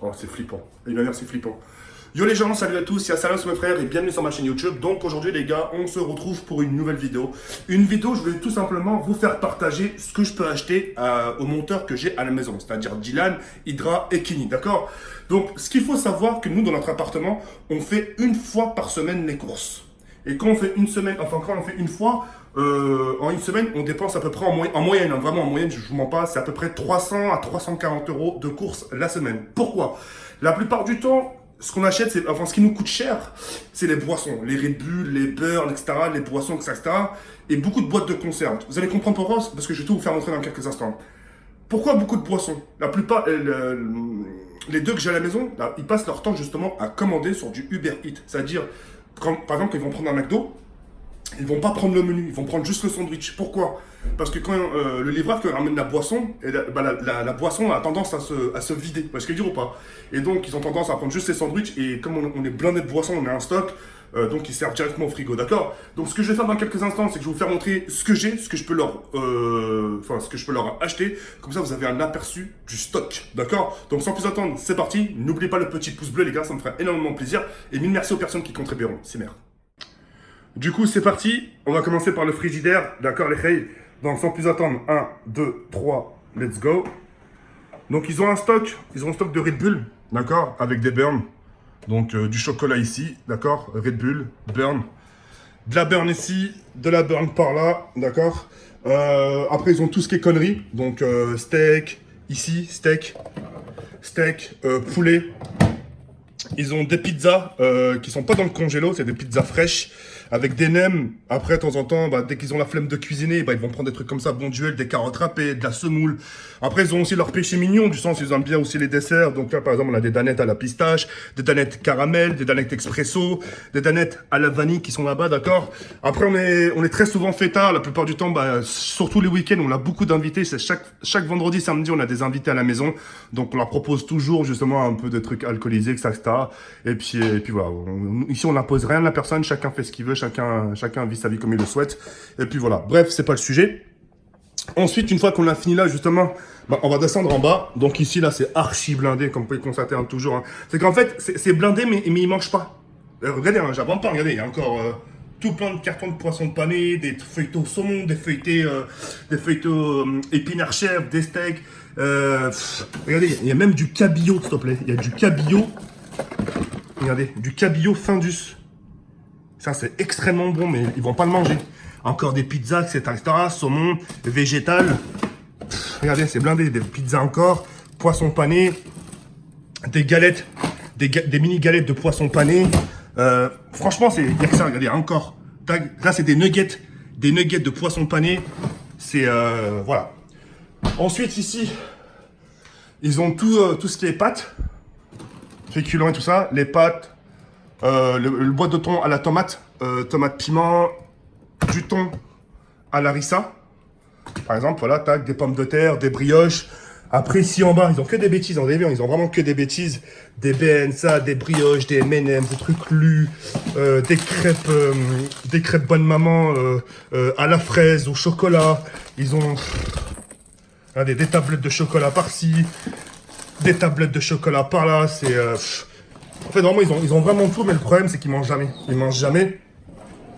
Oh, c'est flippant. Il m'a l'air, c'est flippant. Yo les gens, salut à tous, c'est Salam, c'est mes frères et bienvenue sur ma chaîne YouTube. Donc aujourd'hui les gars, on se retrouve pour une nouvelle vidéo. Une vidéo, je voulais tout simplement vous faire partager ce que je peux acheter aux monteurs que j'ai à la maison. C'est-à-dire Dylan, Hydra et Kini, d'accord? Donc ce qu'il faut savoir que nous dans notre appartement, on fait une fois par semaine les courses. Et quand on fait une semaine, enfin quand on fait une fois, en une semaine, on dépense à peu près en moyenne, hein, vraiment en moyenne, je vous mens pas, c'est à peu près 300 à 340 euros de courses la semaine. Pourquoi? La plupart du temps, ce qu'on achète, enfin ce qui nous coûte cher, c'est les boissons, les Red Bull, les beurres, etc., les boissons, etc., et beaucoup de boîtes de conserve. Vous allez comprendre pourquoi, parce que je vais tout vous faire montrer dans quelques instants. Pourquoi beaucoup de boissons? La plupart, les deux que j'ai à la maison, là, ils passent leur temps justement à commander sur du Uber Eats. C'est-à-dire, par exemple, quand ils vont prendre un McDo, ils vont pas prendre le menu, ils vont prendre juste le sandwich. Pourquoi? Parce que quand le livreur qui ramène la boisson, la boisson a tendance à se vider. Vous voyez ce que je veux dire ou pas? Et donc, ils ont tendance à prendre juste les sandwichs. Et comme on est blindé de boissons, on a un stock, donc ils servent directement au frigo, d'accord? Donc, ce que je vais faire dans quelques instants, c'est que je vais vous faire montrer ce que j'ai, ce que je peux leur acheter. Comme ça, vous avez un aperçu du stock, d'accord? Donc, sans plus attendre, c'est parti. N'oubliez pas le petit pouce bleu, les gars, ça me ferait énormément plaisir. Et mille merci aux personnes qui contribueront. C'est merde. Du coup, c'est parti. On va commencer par le frigidaire. D'accord, les filles? Donc, sans plus attendre, 1, 2, 3, let's go. Donc, ils ont un stock de Red Bull, d'accord, avec des burns. Donc, du chocolat ici, d'accord, Red Bull, burn. De la burn ici, de la burn par là, d'accord. Après, ils ont tout ce qui est conneries. Donc, steak, ici, steak, poulet. Ils ont des pizzas qui sont pas dans le congélo, c'est des pizzas fraîches avec des nems. Après, de temps en temps, dès qu'ils ont la flemme de cuisiner, ils vont prendre des trucs comme ça, bon duel, des carottes râpées, de la semoule. Après, ils ont aussi leur péché mignon, du sens, ils aiment bien aussi les desserts. Donc là, par exemple, on a des danettes à la pistache, des danettes caramel, des danettes expresso, des danettes à la vanille qui sont là-bas, d'accord. Après, on est très souvent fêtards, la plupart du temps, surtout les week-ends, on a beaucoup d'invités. C'est chaque vendredi, samedi, on a des invités à la maison. Donc, on leur propose toujours, justement, un peu de trucs alcoolisés, etc. Et puis voilà, ici, on n'impose rien à la personne, chacun fait ce qu'il veut, chacun vit sa vie comme il le souhaite. Et puis voilà, bref, c'est pas le sujet. Ensuite, une fois qu'on a fini là, justement, on va descendre en bas. Donc ici, là, c'est archi blindé, comme vous pouvez le constater toujours. Hein. C'est qu'en fait, c'est blindé, mais ils mangent pas. Regardez, hein, j'avance pas, regardez, il y a encore tout plein de cartons de poissons panés, des feuilletos saumon, des feuilletos épinards chèvres, des steaks. Regardez, il y a même du cabillaud, s'il te plaît. Il y a du cabillaud. Regardez, du cabillaud Findus. Ça, c'est extrêmement bon, mais ils vont pas le manger. Encore des pizzas, etc. Saumon, végétal. Regardez, c'est blindé. Des pizzas encore. Poisson pané. Des galettes. Des mini galettes de poisson pané. Franchement, il y a que ça. Regardez, encore. Là, c'est des nuggets. Des nuggets de poisson pané. C'est... voilà. Ensuite, ici, ils ont tout ce qui est pâtes. Féculents et tout ça. Les pâtes. Le boîte de thon à la tomate. Tomate piment. Du thon à la harissa, par exemple, voilà, tac, des pommes de terre, des brioches. Après, ici en bas, ils ont que des bêtises, on ils ont vraiment que des bêtises. Des BNSA, des brioches, des M&M's, des trucs lus, des crêpes bonne maman à la fraise, au chocolat. Ils ont regardez, des tablettes de chocolat par-ci, des tablettes de chocolat par-là. C'est en fait, vraiment, ils ont vraiment tout, mais le problème, c'est qu'ils mangent jamais. Ils mangent jamais.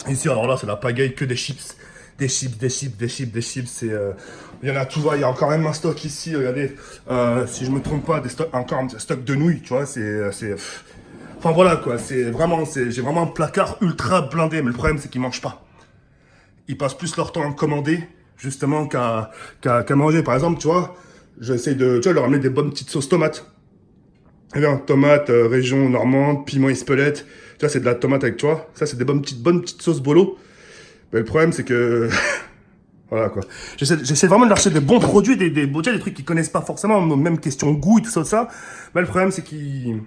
Ici, alors là, c'est la pagaille, que des chips. Des chips. C'est, il y en a tout, il y a encore même un stock ici, regardez. Si je me trompe pas, encore un stock de nouilles, tu vois, enfin voilà, quoi, j'ai vraiment un placard ultra blindé, mais le problème, c'est qu'ils mangent pas. Ils passent plus leur temps à commander, justement, qu'à manger. Par exemple, tu vois, j'essaie de, leur amener des bonnes petites sauces tomates. Eh bien, tomate, région normande, piment Espelette. Tu vois, c'est de la tomate avec, tu vois. Ça, c'est des bonnes petites sauces bolo. Mais le problème, c'est que... voilà, quoi. J'essaie vraiment de leur acheter des bons produits, des trucs qu'ils connaissent pas forcément, même question goût et tout ça. Mais le problème, c'est qu'ils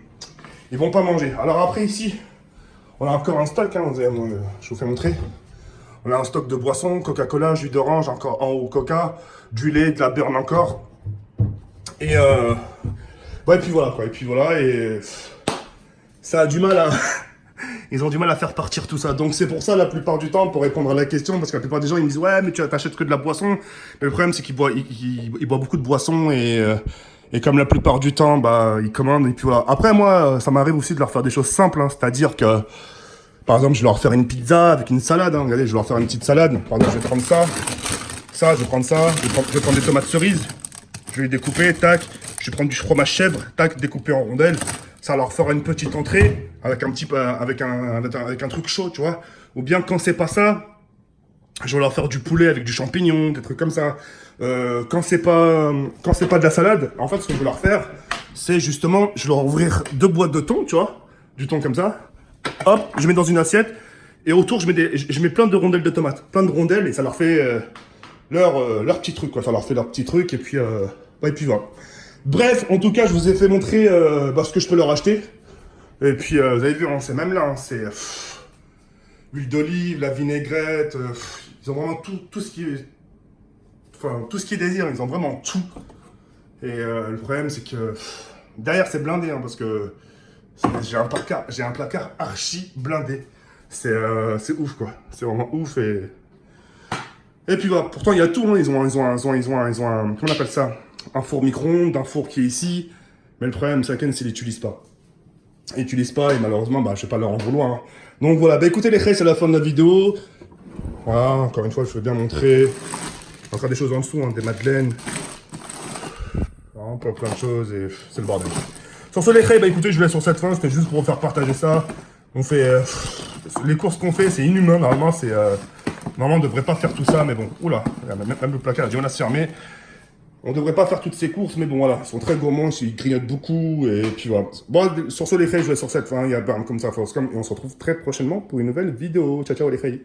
vont pas manger. Alors après, ici, on a encore un stock, hein, je vous fais montrer. On a un stock de boissons, Coca-Cola, jus d'orange, encore en haut Coca, du lait, de la burn encore. Et ouais, et puis voilà, quoi. Et puis voilà, et ça a du mal à... Ils ont du mal à faire partir tout ça. Donc c'est pour ça, la plupart du temps, pour répondre à la question, parce que la plupart des gens, ils me disent « Ouais, mais tu t'achètes que de la boisson. » Mais le problème, c'est qu'ils boivent beaucoup de boissons et Et comme la plupart du temps, bah, ils commandent et puis voilà. Après, moi, ça m'arrive aussi de leur faire des choses simples, hein. C'est-à-dire que, par exemple, je vais leur faire une pizza avec une salade, hein. Regardez, je vais leur faire une petite salade. Par exemple, je vais prendre ça, je vais prendre ça, je vais prendre des tomates cerises. Je vais les découper, tac. Je vais prendre du fromage chèvre, tac, découpé en rondelles. Ça leur fera une petite entrée avec un petit, avec un truc chaud, tu vois. Ou bien quand c'est pas ça, je vais leur faire du poulet avec du champignon, des trucs comme ça. Quand c'est pas de la salade, en fait, ce que je vais leur faire, c'est justement, je vais leur ouvrir 2 boîtes de thon, tu vois, du thon comme ça. Hop, je mets dans une assiette et autour, je mets plein de rondelles de tomates, plein de rondelles et ça leur fait leur petit truc, quoi. Ça leur fait leur petit truc et puis voilà. Bref, en tout cas, je vous ai fait montrer ce que je peux leur acheter. Et puis, vous avez vu, hein, c'est même là, hein, c'est l'huile d'olive, la vinaigrette, ils ont vraiment tout ce qui est... Enfin, tout ce qui est désir, ils ont vraiment tout. Et le problème, c'est que derrière, c'est blindé, hein, parce que j'ai un placard archi blindé. C'est ouf, quoi. C'est vraiment ouf. Et puis voilà, pourtant, il y a tout. Hein. Ils ont un... Comment on appelle ça? Un four micro-ondes, un four qui est ici. Mais le problème, c'est qu'ils ne l'utilisent pas. Ils n'utilisent pas et malheureusement, bah, je vais pas leur en vouloir. Hein. Donc voilà, bah écoutez les frères, c'est la fin de la vidéo. Voilà, encore une fois, je veux bien montrer. Encore des choses en dessous, hein, des madeleines. Vraiment plein de choses et c'est le bordel. Sur ce les frères, bah écoutez, je vous laisse sur cette fin. C'était juste pour vous faire partager ça. On fait... les courses qu'on fait, c'est inhumain. Normalement, c'est... Normalement, on ne devrait pas faire tout ça, mais bon. Oula, même le placard a dit on a fermé. On devrait pas faire toutes ces courses, mais bon, voilà. Ils sont très gourmands, ils grignotent beaucoup, et puis voilà. Bon, sur ce, les frères, je vais sur cette fin. Il y a Bam comme ça, Force comme, et on se retrouve très prochainement pour une nouvelle vidéo. Ciao, ciao, les frères.